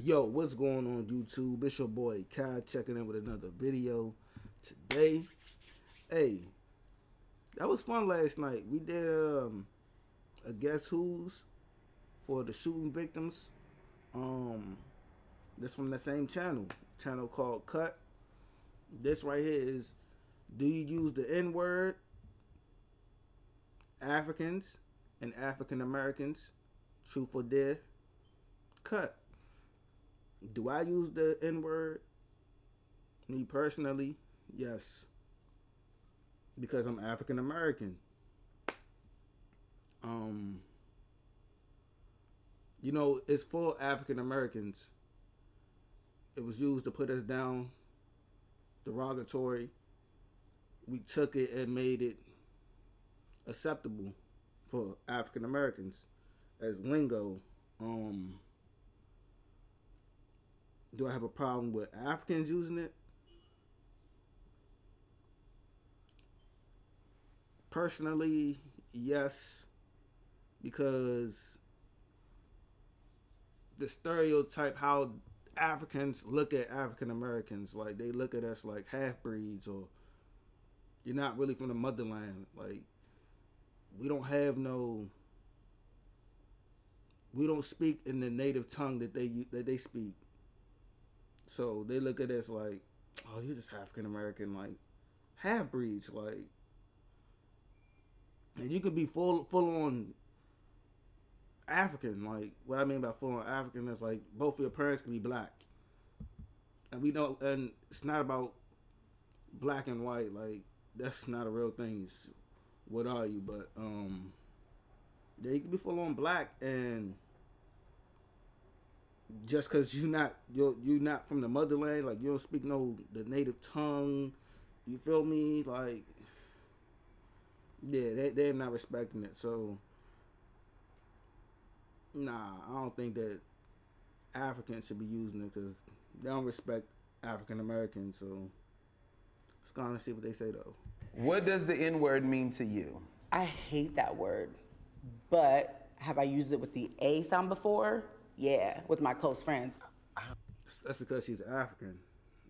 Yo, what's going on YouTube? It's your boy Kai checking in with another video today. Hey, that was fun last night. We did a guess who's for the shooting victims. This from the same channel called Cut. This right here is, do you use the N-word? Africans and African Americans, truth or dare? Cut. Do I use the N-word? Me personally, yes. Because I'm African American. You know, it's for African Americans. It was used to put us down, derogatory. We took it and made it acceptable for African Americans as lingo. Do I have a problem with Africans using it? Personally, yes, because the stereotype how Africans look at African Americans, like they look at us like half breeds, or you're not really from the motherland. Like we don't have no, we don't speak in the native tongue that they speak. So they look at us like, oh, you're just African American, like half breeds, like. And you could be full on African. Like what I mean by full on African is like both of your parents can be black, and we know, and it's not about black and white. Like that's not a real thing. It's, what are you? But yeah, you can be full on black, and just because you're not from the motherland, like you don't speak the native tongue, you feel me? Like yeah, they're not respecting it. So nah, I don't think that Africans should be using it because they don't respect African Americans. So let's go on and see what they say though. What does the N-word mean to you? I hate that word, but have I used it with the A sound before? Yeah, with my close friends. That's because she's African.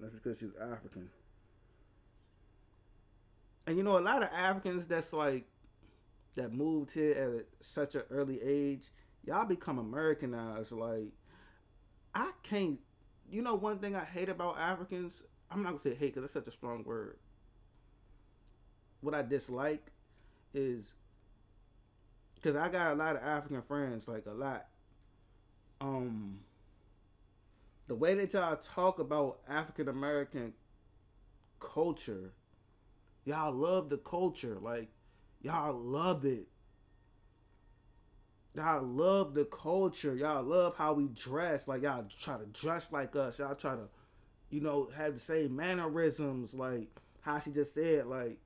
That's because she's African. And you know, a lot of Africans that moved here at such an early age, y'all become Americanized. Like, I can't, you know, one thing I hate about Africans, I'm not gonna say hate because that's such a strong word. What I dislike is, because I got a lot of African friends, like a lot. The way that y'all talk about African American culture, y'all love the culture. Like, y'all love it. Y'all love the culture. Y'all love how we dress. Like, y'all try to dress like us. Y'all try to, you know, have the same mannerisms. Like, how she just said, like,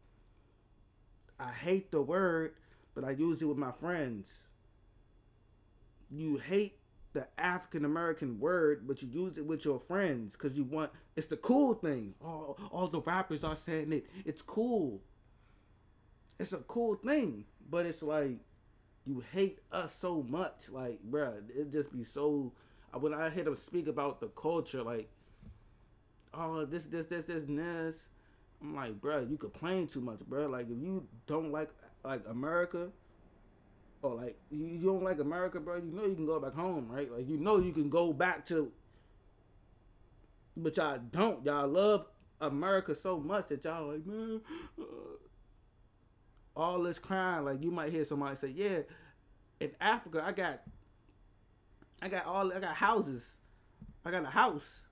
I hate the word, but I use it with my friends. You hate the African American word, but you use it with your friends because you want, it's the cool thing. Oh, all the rappers are saying it. It's cool. It's a cool thing, but it's like you hate us so much. Like, bruh, it just be so. When I hear them speak about the culture, like, oh, this, and this, I'm like, bruh, you complain too much, bruh. Like, if you don't like America, or like you don't like America, bro, you know you can go back home, right? Like, you know you can go back to, but y'all don't. Y'all love America so much that y'all like, man, all this crime. Like, you might hear somebody say, yeah, in Africa, I got houses. I got a house.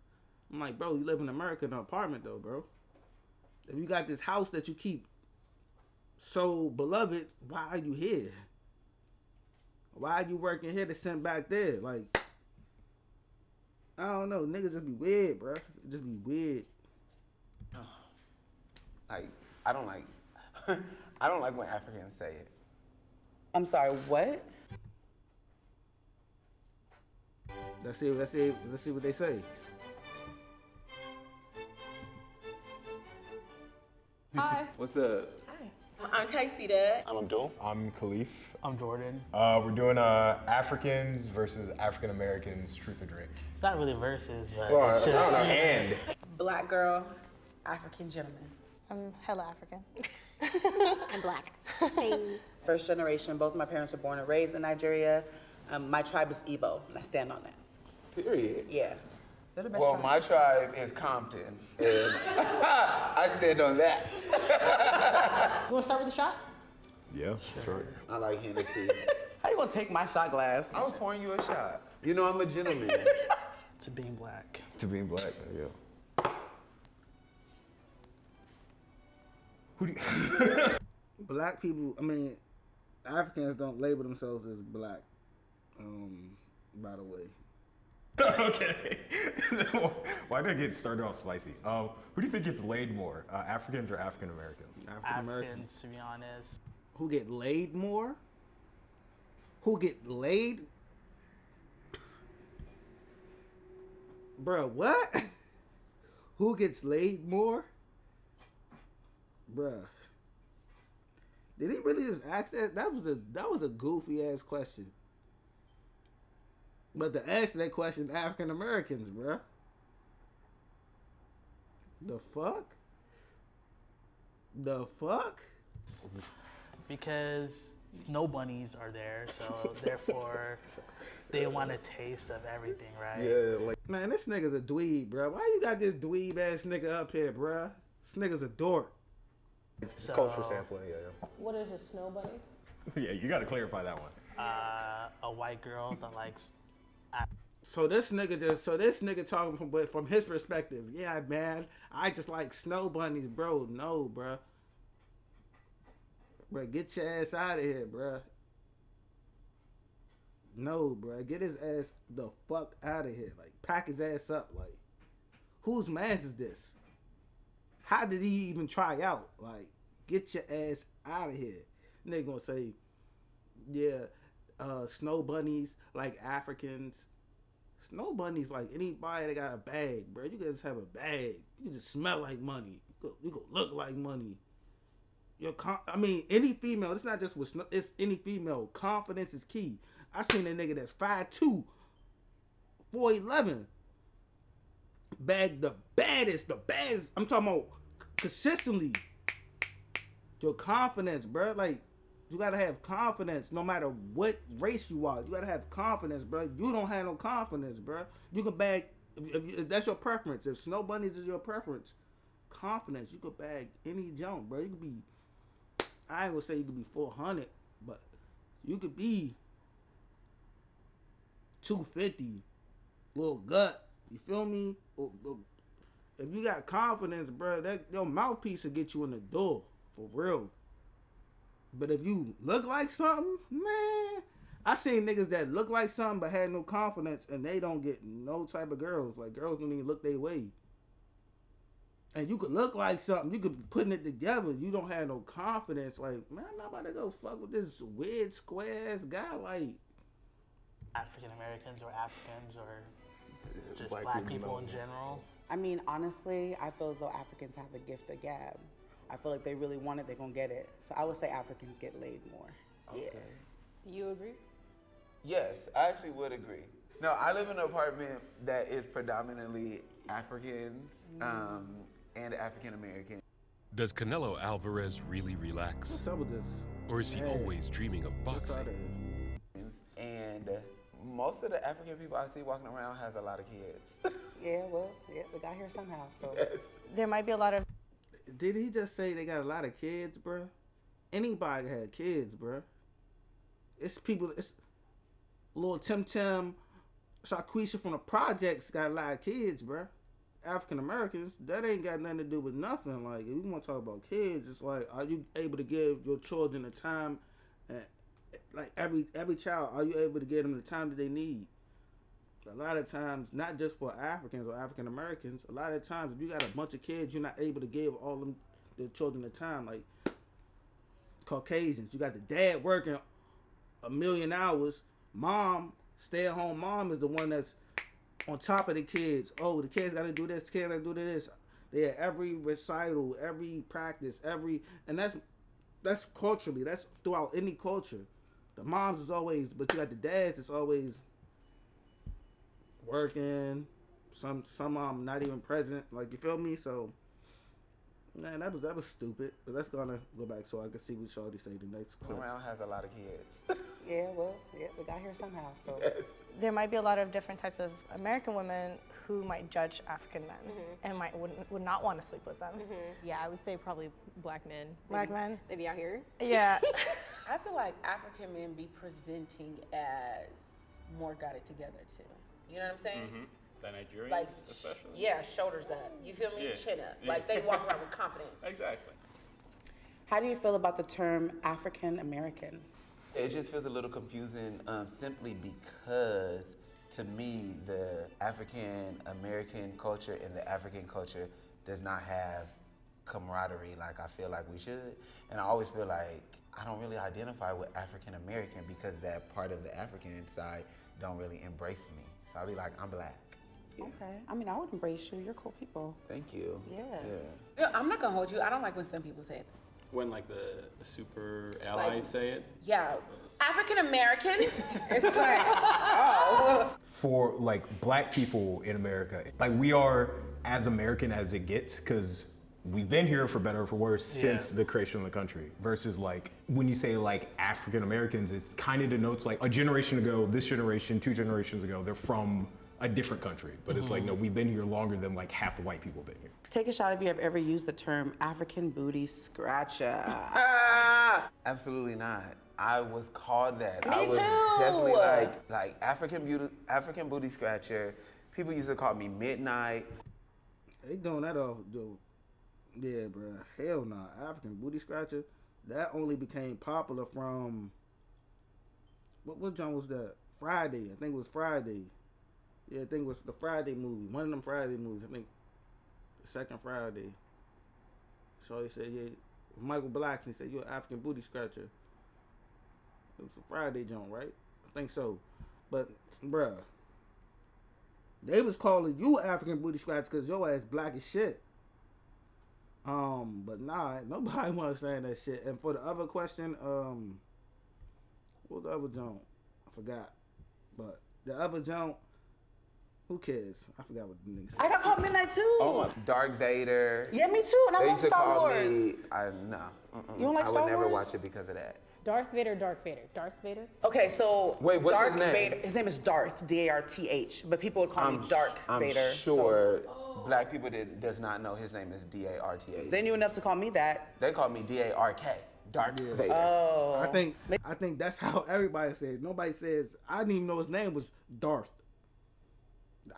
I'm like, bro, you live in America in an apartment though, bro. If you got this house that you keep so beloved, why are you here? Why are you working here to send back there? Like, I don't know. Niggas just be weird, bro. It just be weird. Like, I don't like, I don't like when Africans say it. I'm sorry, what? Let's see what they say. Hi. What's up? Hi. I'm Taisita. I'm Abdul. I'm Khalif. I'm Jordan. We're doing Africans versus African Americans, truth or drink. It's not really verses, but Well, it's I don't just. know. And Black girl, African gentleman. I'm hella African. I'm black. Hey. First generation, both my parents were born and raised in Nigeria. My tribe is Igbo, and I stand on that. Period. Yeah. They're the best Well, tribe. my tribe is Compton, and I stand on that. You want to start with the shot? yeah, sure. I like Hennessy. How you gonna take my shot glass? I was pouring you a shot. You know I'm a gentleman. To being black. To being black, yeah. Who do you... Black people, I mean, Africans don't label themselves as black, by the way. Okay. Why did I get started off spicy? Who do you think gets laid more, Africans or African Americans? African Americans. Africans, to be honest. Who get laid more? Who get laid? Bruh, what? Who gets laid more? Bruh. Did he really just ask that? That was a goofy ass question. But the answer to that question, African Americans, bruh. The fuck? The fuck? Because snow bunnies are there, so therefore they want a taste of everything, right? Yeah, like Man, this nigga's a dweeb, bruh. Why you got this dweeb ass nigga up here, bruh? This nigga's a dork. it's cultural sampling, yeah. What is a snow bunny? Yeah, you got to clarify that one. A white girl that likes. So this nigga talking from his perspective. Yeah, man, I just like snow bunnies, bro. No, bruh. Bruh, get your ass out of here, bruh. No, bruh. Get his ass the fuck out of here. Like, pack his ass up. Like, whose man's is this? How did he even try out? Like, get your ass out of here. Nigga gonna say, yeah, snow bunnies like Africans. Snow bunnies like anybody that got a bag, bro. You guys have a bag. You just smell like money. You go look like money. Any female. It's not just with snow. It's any female. Confidence is key. I seen a nigga that's 5'2", 4'11". Bag the baddest. I'm talking about consistently. Your confidence, bro. Like, you gotta have confidence no matter what race you are. You gotta have confidence, bro. You don't have no confidence, bro. You can bag, if that's your preference. If snow bunnies is your preference, confidence, you could bag any jump, bro. You could be, I ain't gonna say you could be 400, but you could be 250, little gut. You feel me? If you got confidence, bro, that your mouthpiece will get you in the door, for real. But if you look like something, man, I seen niggas that look like something but had no confidence and they don't get no type of girls. Like, girls don't even look their way. And you could look like something, you could be putting it together. You don't have no confidence. Like, man, I'm not about to go fuck with this weird square ass guy. Like, African Americans or Africans or just Black black people people in know. general. I mean, honestly, I feel as though Africans have the gift of gab. I feel like they really want it, they're gonna get it. So I would say Africans get laid more. Yeah. Do you agree? Yes, I actually would agree. No, I live in an apartment that is predominantly Africans and African American. Does Canelo Alvarez really relax? what's up with this? Or is he Hey, always dreaming of what's out of boxing? here? And most of the African people I see walking around has a lot of kids. Yeah, well, yeah, we got here somehow, so. Yes. There might be a lot of. Did he just say they got a lot of kids, bruh? Anybody had kids, bruh. It's people, it's little Tim, Shaquisha from the projects got a lot of kids, bruh. African Americans, that ain't got nothing to do with nothing. Like, if you want to talk about kids, it's like, are you able to give your children the time, like every child, are you able to give them the time that they need? A lot of times, not just for Africans or African Americans, a lot of times if you got a bunch of kids, you're not able to give all them the children the time. Like Caucasians, you got the dad working 1,000,000 hours, mom, stay-at-home mom is the one that's on top of the kids. Oh, the kids got to do this, the kids got to do this. They at every recital, every practice, and that's that's culturally. That's throughout any culture. The moms is always, but you got the dads. It's always working. Some mom not even present. Like, you feel me? So, man, that was stupid. But let's gonna go back so I can see what Shawty say the next clip. Brown has a lot of kids. Yeah, well, yeah, we got here somehow. So There might be a lot of different types of American women who might judge African men and would not want to sleep with them. Yeah, I would say probably black men. Black men? They be out here. Yeah. I feel like African men be presenting as more got it together too. You know what I'm saying? The Nigerians, Like, especially. yeah, shoulders up. You feel me? Yeah. Chin up. Like, they walk around with confidence. Exactly. How do you feel about the term African American? It just feels a little confusing simply because, to me, the African American culture and the African culture does not have camaraderie like I feel like we should. And I always feel like I don't really identify with African American because that part of the African side don't really embrace me. So I'll be like, I'm black. Yeah. Okay. I mean, I would embrace you. You're cool people. Thank you. Yeah. Yeah. Yeah, I'm not gonna hold you. I don't like when some people say it. When like the super allies say it. Yeah. African Americans? It's like, oh. For like black people in America, like we are as American as it gets because we've been here for better or for worse since the creation of the country. Versus like when you say like African Americans, it kind of denotes like a generation ago, this generation, 2 generations ago, they're from a different country. But it's like, no, we've been here longer than like half the white people have been here. Take a shot if you have ever used the term African booty scratcher. Absolutely not. I was called that. Me I was too. definitely like African booty scratcher. People used to call me Midnight. They doing that off, though. Yeah, bro. Hell nah. African booty scratcher. That only became popular from what John was that? Friday. I think it was Friday. Yeah, I think it was the Friday movie. One of them Friday movies. I think the second Friday. So he said, yeah, Michael Blackson said, you're an African booty scratcher. It was a Friday joint, right? I think so. But, bruh, they was calling you African booty scratcher because your ass black as shit. But nah, nobody wanna say that shit. And for the other question, what the other joint? I forgot. But the other joint, who cares? I forgot what the nigga said. I got called Midnight too. Oh, Dark Vader. Yeah, me too. And I They love used to Star call Wars. me. No. You don't like I Star would never Wars? watch it because of that. Darth Vader, Darth Vader, Darth Vader. Okay, so Wait, what's Dark his name? Vader. His name is Darth, D-A-R-T-H, but people would call me Dark Vader. I'm sure black people does not know his name is D-A-R-T-H. They knew enough to call me that. They call me D-A-R-K. Dark Vader. Oh. I think that's how everybody says. Nobody says. I didn't even know his name was Darth.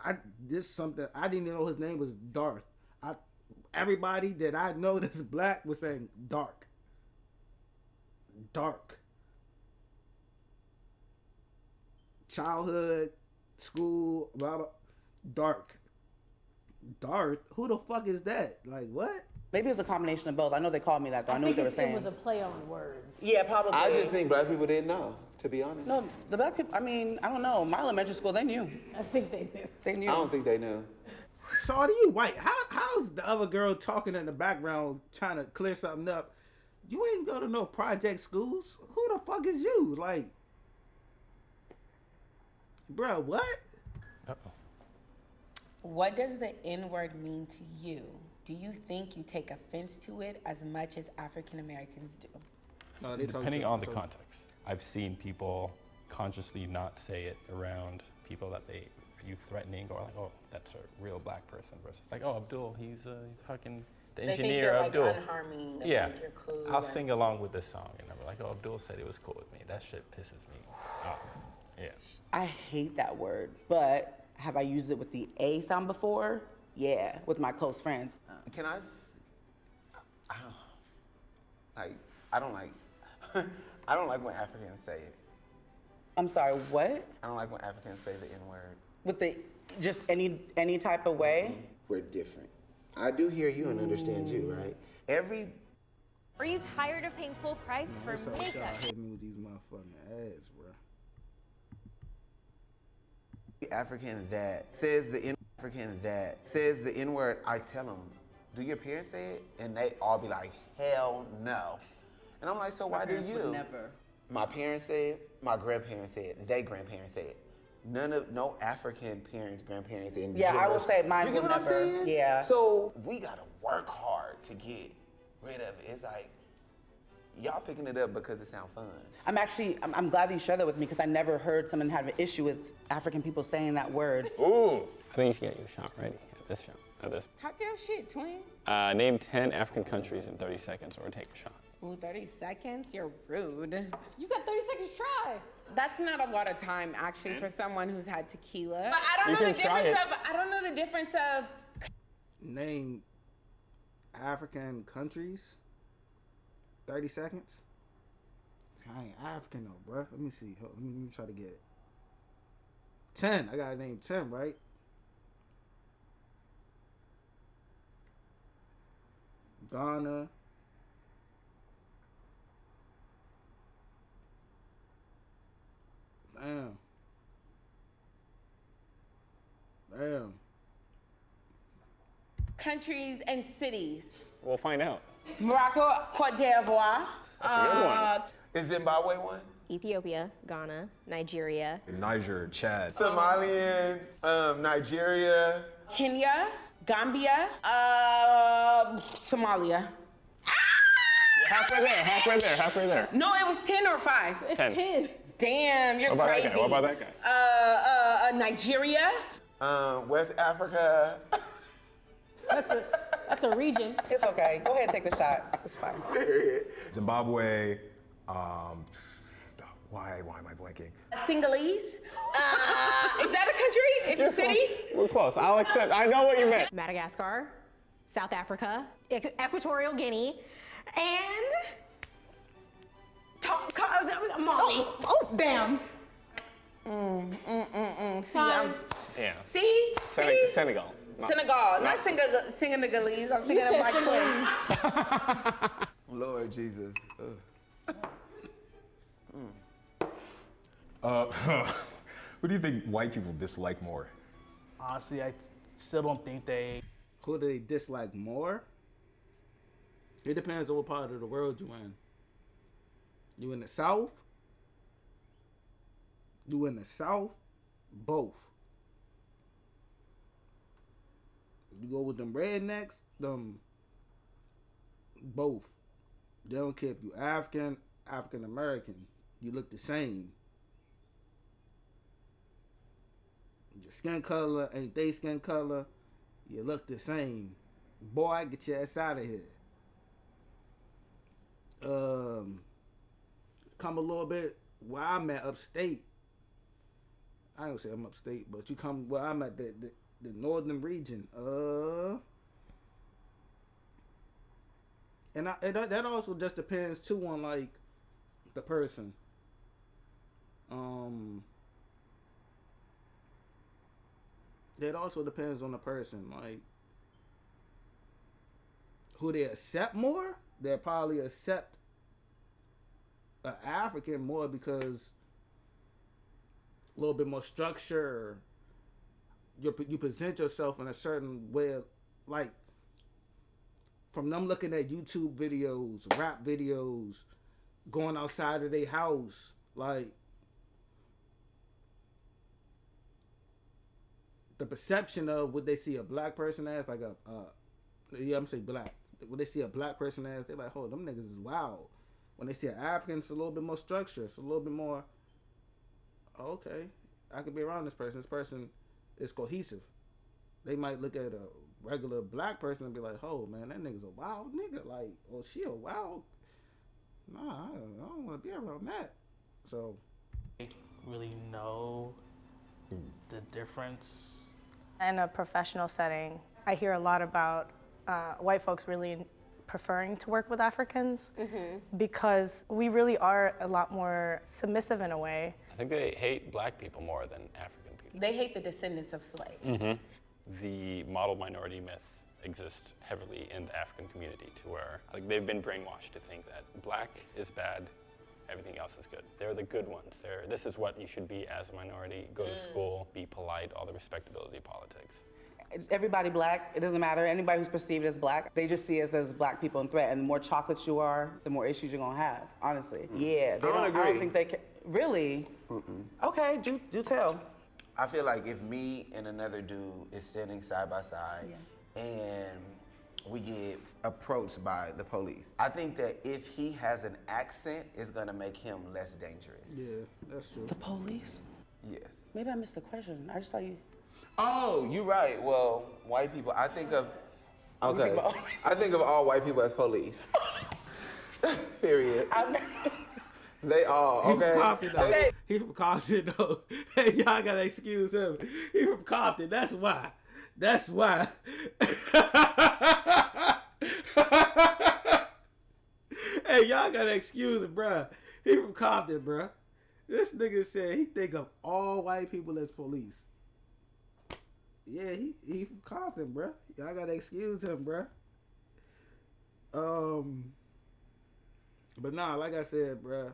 I didn't even know his name was Darth. Everybody that I know that's black was saying dark. Dark. Childhood, school, blah blah. Dark. Darth? Who the fuck is that? Like what? Maybe it was a combination of both. I know they called me that, though. I knew what they were saying. It was a play on words. Yeah, probably. I just think black people didn't know, to be honest. No, the black people, I mean, I don't know. My elementary school, they knew. I think they knew. They knew. I don't think they knew. Shawty, you white. How's the other girl talking in the background trying to clear something up? You ain't go to no project schools. Who the fuck is you? Like, bro, what? Uh-oh. What does the N-word mean to you? Do you think you take offense to it as much as African Americans do? Depending on the context. I've seen people consciously not say it around people that they view threatening or like, oh, that's a real black person versus like, oh, Abdul, he's fucking the They engineer think you're Abdul. like unharming, Yeah, think you're cool. I'll sing along with this song and I'm like, oh, Abdul said it was cool with me. That shit pisses me off. Yeah. I hate that word, but have I used it with the A sound before? Yeah, with my close friends. Can I don't like I don't like when Africans say it. I'm sorry, what? I don't like when Africans say the N-word. With the, just any type of way? We're different. I do hear you and understand you, right? Are you tired of paying full price for What's up, makeup? y'all hitting me with these motherfucking ads, bro. African that says the N-word, I tell them, do your parents say it? And they all be like, hell no. And I'm like, so why do parents would you? never. My parents say it, my grandparents say it, their grandparents say it. No African parents, grandparents in Yeah, I would say mine You get would what I'm never. saying? Yeah. So we gotta work hard to get rid of it. It's like, y'all picking it up because it sounds fun. I'm glad that you shared that with me because I never heard someone have an issue with African people saying that word. Ooh. I think you should get your shot ready at this shot. At this. Talk your shit, twin. Name 10 African countries in 30 seconds or take a shot. Ooh, 30 seconds? You're rude. You got 30 seconds to try. That's not a lot of time, actually, for someone who's had tequila. But You can try it. I don't know the difference of. Name African countries. 30 seconds. I ain't African though, bruh. Let me see. Hold, let me try to get it. 10. I gotta name 10, right? Ghana. Damn. Countries and cities. We'll find out. Morocco, Cote d'Ivoire. That's a good one. Is Zimbabwe one? Ethiopia, Ghana, Nigeria. Niger, Chad. Somalian, Nigeria. Kenya, Gambia, Somalia. Halfway there, halfway there, halfway there. No, it was 10 or 5. It's 10. 10. Damn, you're What about crazy. that guy? What about that guy? Nigeria. West Africa. That's a region. It's okay. Go ahead and take the shot. It's fine. Zimbabwe. Why am I blanking? Sinhalese. Is that a country? It's a city? We're close. I'll accept. I know what you meant. Madagascar, South Africa, Equatorial Guinea, and Mali. Oh, bam. See, Yeah. see? Senegal. No. Senegal, not Senegalese. I was thinking of my twins. Lord Jesus. Who do you think white people dislike more? Honestly, I still don't think they. Who do they dislike more? It depends on what part of the world you in. You in the South? You in the South? Both. You go with them rednecks, both. They don't care if you African, African American. You look the same. Your skin color ain't they skin color. You look the same. Boy, get your ass out of here. Come a little bit where I'm at upstate. I ain't gonna say I'm upstate, but you come where I'm at, the northern region. And that also just depends too on like the person. That also depends on the person, like who they accept more. They'll probably accept an African more because a little bit more structure. You present yourself in a certain way, like from them looking at YouTube videos, rap videos, going outside of their house, like the perception of what they see a black person as, like I'm saying black. When they see a black person as, they're like, oh, them niggas is wild. When they see an African, it's a little bit more structure. It's a little bit more, okay, I could be around this person. This person is cohesive. They might look at a regular black person and be like, oh, man, that nigga's a wild nigga. Like, oh, she a wild. Nah, I don't want to be around that. So. Really know the difference. In a professional setting, I hear a lot about white folks really preferring to work with Africans because we really are a lot more submissive in a way. I think they hate black people more than African people. They hate the descendants of slaves. The model minority myth exists heavily in the African community to where like they've been brainwashed to think that black is bad, everything else is good. They're the good ones. This is what you should be as a minority. Go to school, be polite, all the respectability politics. Everybody black, it doesn't matter. Anybody who's perceived as black, they just see us as black people in threat. And the more chocolates you are, the more issues you're gonna have, honestly. Yeah, they don't agree. I don't think they can. Really? Okay, do tell. I feel like if me and another dude is standing side by side and we get approached by the police, I think that if he has an accent, it's gonna make him less dangerous. Yeah, that's true. The police? Yes. Maybe I missed the question. I just thought you. Oh, you're right. Well, white people, I think of, You think about- I think of all white people as police. Period. They all, He okay? from Compton, though. He from Compton, though. Hey, y'all gotta excuse him. He from Compton. That's why. That's why. Hey, y'all gotta excuse him, bruh. He from Compton, bruh. This nigga said he think of all white people as police. Yeah, he from Compton, bruh. Y'all gotta excuse him, bruh. But nah, like I said, bruh,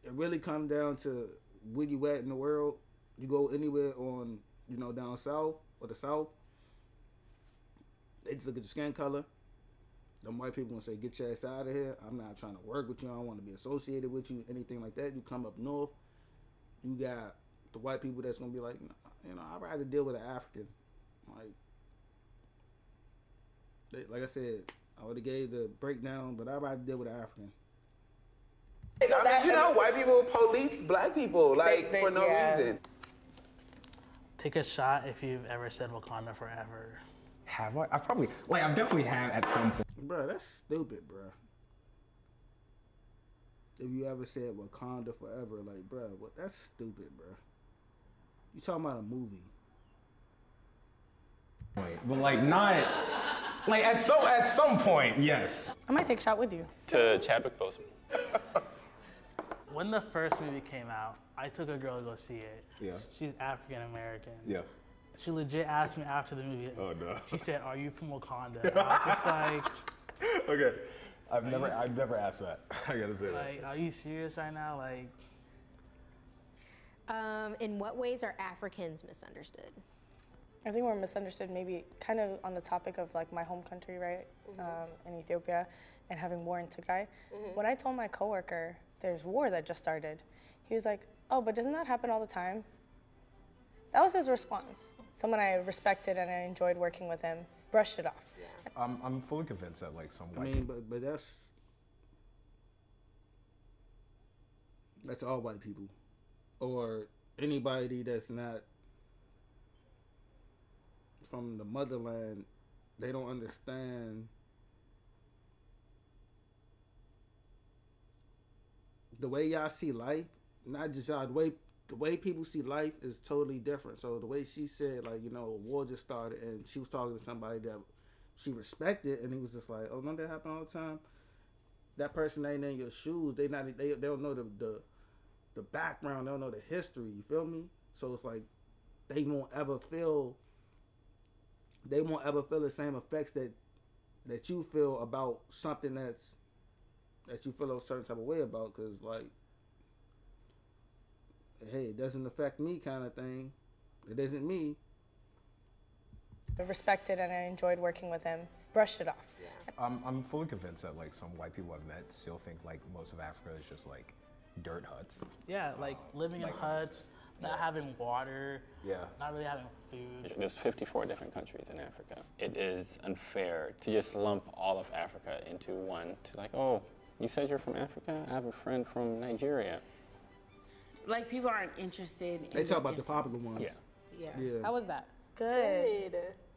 it really comes down to where you at in the world. You go anywhere on, down south or the south, they just look at your skin color. Them white people gonna say, get your ass out of here. I'm not trying to work with you. I don't want to be associated with you, anything like that. You come up north, you got the white people that's gonna be like, I'd rather deal with an African. Like I said, I would have gave the breakdown, but I'd rather deal with an African. I mean, white people police black people, for no reason. Take a shot if you've ever said Wakanda forever. Have I? I've definitely have at some point. Bro, that's stupid, bro. If you ever said Wakanda forever, bro, that's stupid, bro. You talking about a movie. But not at some point, yes. I might take a shot with you. To Chadwick Boseman. When the first movie came out, I took a girl to go see it. Yeah. She's African American. Yeah. She legit asked me after the movie. Oh no. She said, "Are you from Wakanda?" And I was just like, okay. I've never asked that. I gotta say that. Are you serious right now? In what ways are Africans misunderstood? I think we're misunderstood maybe kind of on the topic of my home country, right? In Ethiopia and having war in Tigray. When I told my coworker there's war that just started, he was like, oh, but doesn't that happen all the time? That was his response. Someone I respected and I enjoyed working with him, brushed it off. Yeah. I'm fully convinced that some white people. But that's all white people. Or anybody that's not from the motherland, they don't understand the way y'all see life. Not just y'all, the way people see life is totally different. So the way she said, a war just started, and she was talking to somebody that she respected, and he was just like, oh, don't that happen all the time? That person ain't in your shoes. They don't know the background. They don't know the history. You feel me? So it's they won't ever feel the same effects that you feel about something that you feel a certain type of way about, because hey, it doesn't affect me kind of thing. It isn't me. I respected and I enjoyed working with him, brushed it off. Yeah. I'm fully convinced that some white people I've met still think most of Africa is just dirt huts. Yeah, living in huts, not having water, not really having food. There's 54 different countries in Africa. It is unfair to just lump all of Africa into one, oh, you said you're from Africa? I have a friend from Nigeria. People aren't interested in They talk about the popular ones. Yeah. How was that? Good.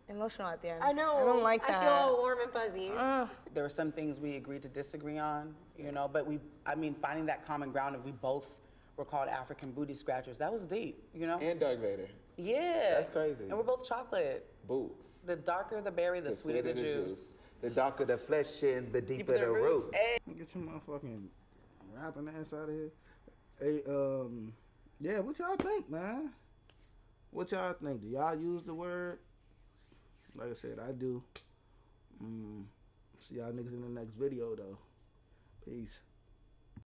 Emotional at the end. I know. I don't like that. I feel all warm and fuzzy. There were some things we agreed to disagree on, but finding that common ground of we both were called African booty scratchers, that was deep, And Darth Vader. Yeah. That's crazy. And we're both chocolate. Boots. The darker the berry, the sweeter the juice. The darker the flesh and the deeper the roots. Hey. Get your motherfucking rapping ass out of here. Hey, yeah, what y'all think, man? What y'all think? Do y'all use the word? Like I said, I do. See y'all niggas in the next video, though. Peace.